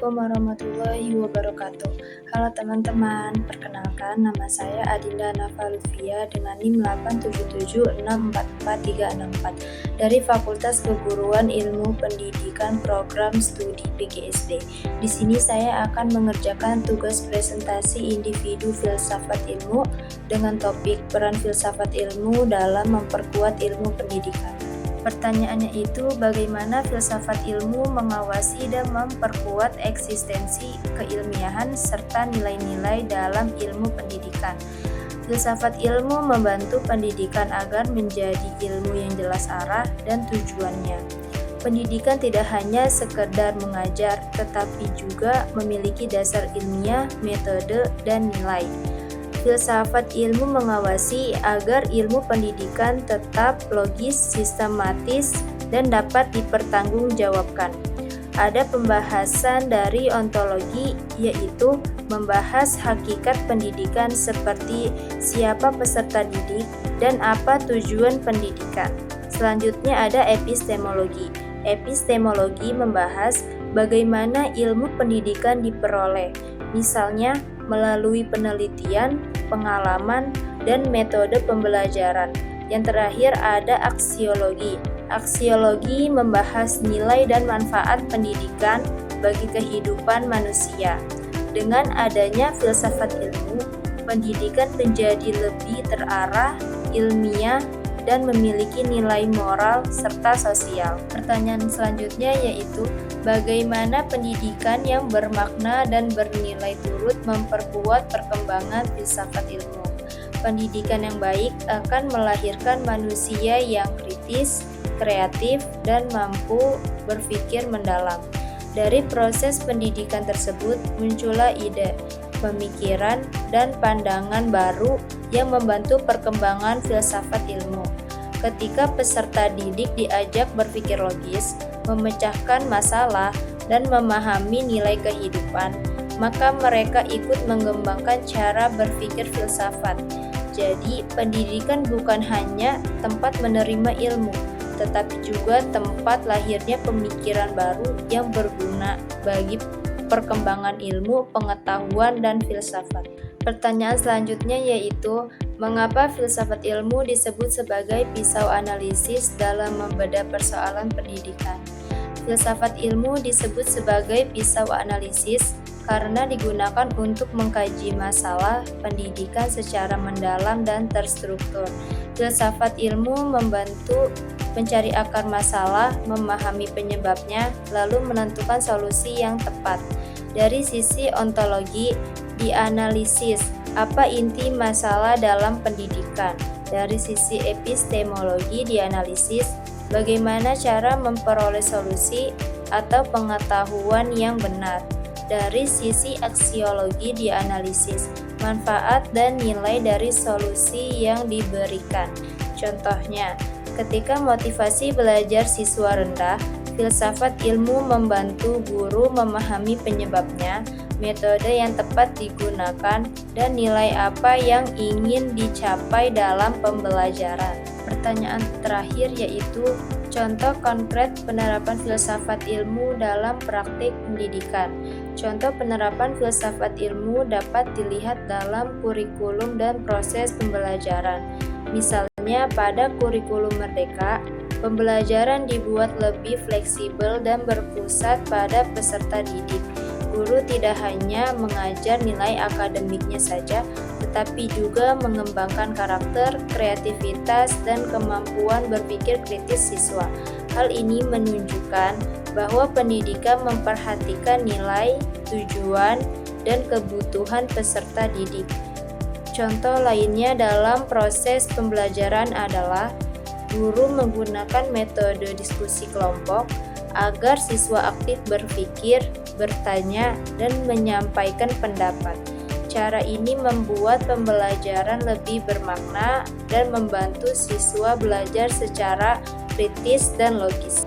Assalamualaikum warahmatullahi wabarakatuh. Halo teman-teman, perkenalkan nama saya Adinda Nafa Lutfia dengan NIM 877644364 dari Fakultas Keguruan Ilmu Pendidikan Program Studi PGSD. Di sini saya akan mengerjakan tugas presentasi individu filsafat ilmu dengan topik peran filsafat ilmu dalam memperkuat ilmu pendidikan. Pertanyaannya itu, bagaimana filsafat ilmu mengawasi dan memperkuat eksistensi keilmiahan serta nilai-nilai dalam ilmu pendidikan. Filsafat ilmu membantu pendidikan agar menjadi ilmu yang jelas arah dan tujuannya. Pendidikan tidak hanya sekedar mengajar, tetapi juga memiliki dasar ilmiah, metode, dan nilai. Filsafat ilmu mengawasi agar ilmu pendidikan tetap logis, sistematis, dan dapat dipertanggungjawabkan. Ada pembahasan dari ontologi, yaitu membahas hakikat pendidikan seperti siapa peserta didik dan apa tujuan pendidikan. Selanjutnya ada epistemologi. Epistemologi membahas bagaimana ilmu pendidikan diperoleh, misalnya melalui penelitian, pengalaman, dan metode pembelajaran. Yang terakhir ada aksiologi. Aksiologi membahas nilai dan manfaat pendidikan bagi kehidupan manusia. Dengan adanya filsafat ilmu, pendidikan menjadi lebih terarah, ilmiah, dan memiliki nilai moral serta sosial. Pertanyaan selanjutnya yaitu, bagaimana pendidikan yang bermakna dan bernilai turut memperkuat perkembangan filsafat ilmu? Pendidikan yang baik akan melahirkan manusia yang kritis, kreatif, dan mampu berpikir mendalam. Dari proses pendidikan tersebut muncullah ide, pemikiran, dan pandangan baru yang membantu perkembangan filsafat ilmu. Ketika peserta didik diajak berpikir logis, memecahkan masalah, dan memahami nilai kehidupan, maka mereka ikut mengembangkan cara berpikir filsafat. Jadi, pendidikan bukan hanya tempat menerima ilmu, tetapi juga tempat lahirnya pemikiran baru yang berguna bagi perkembangan ilmu, pengetahuan, dan filsafat. Pertanyaan selanjutnya yaitu, mengapa filsafat ilmu disebut sebagai pisau analisis dalam membedah persoalan pendidikan? Filsafat ilmu disebut sebagai pisau analisis karena digunakan untuk mengkaji masalah pendidikan secara mendalam dan terstruktur. Filsafat ilmu membantu mencari akar masalah, memahami penyebabnya, lalu menentukan solusi yang tepat. Dari sisi ontologi, dianalisis apa inti masalah dalam pendidikan. Dari sisi epistemologi, dianalisis bagaimana cara memperoleh solusi atau pengetahuan yang benar. Dari sisi aksiologi, dianalisis manfaat dan nilai dari solusi yang diberikan. Contohnya, ketika motivasi belajar siswa rendah, filsafat ilmu membantu guru memahami penyebabnya, metode yang tepat digunakan, dan nilai apa yang ingin dicapai dalam pembelajaran. Pertanyaan terakhir yaitu, contoh konkret penerapan filsafat ilmu dalam praktik pendidikan. Contoh penerapan filsafat ilmu dapat dilihat dalam kurikulum dan proses pembelajaran. Misalnya pada kurikulum Merdeka, pembelajaran dibuat lebih fleksibel dan berpusat pada peserta didik. Guru tidak hanya mengajar nilai akademiknya saja, tetapi juga mengembangkan karakter, kreativitas, dan kemampuan berpikir kritis siswa. Hal ini menunjukkan bahwa pendidikan memperhatikan nilai, tujuan, dan kebutuhan peserta didik. Contoh lainnya dalam proses pembelajaran adalah guru menggunakan metode diskusi kelompok agar siswa aktif berpikir, bertanya, dan menyampaikan pendapat. Cara ini membuat pembelajaran lebih bermakna dan membantu siswa belajar secara kritis dan logis.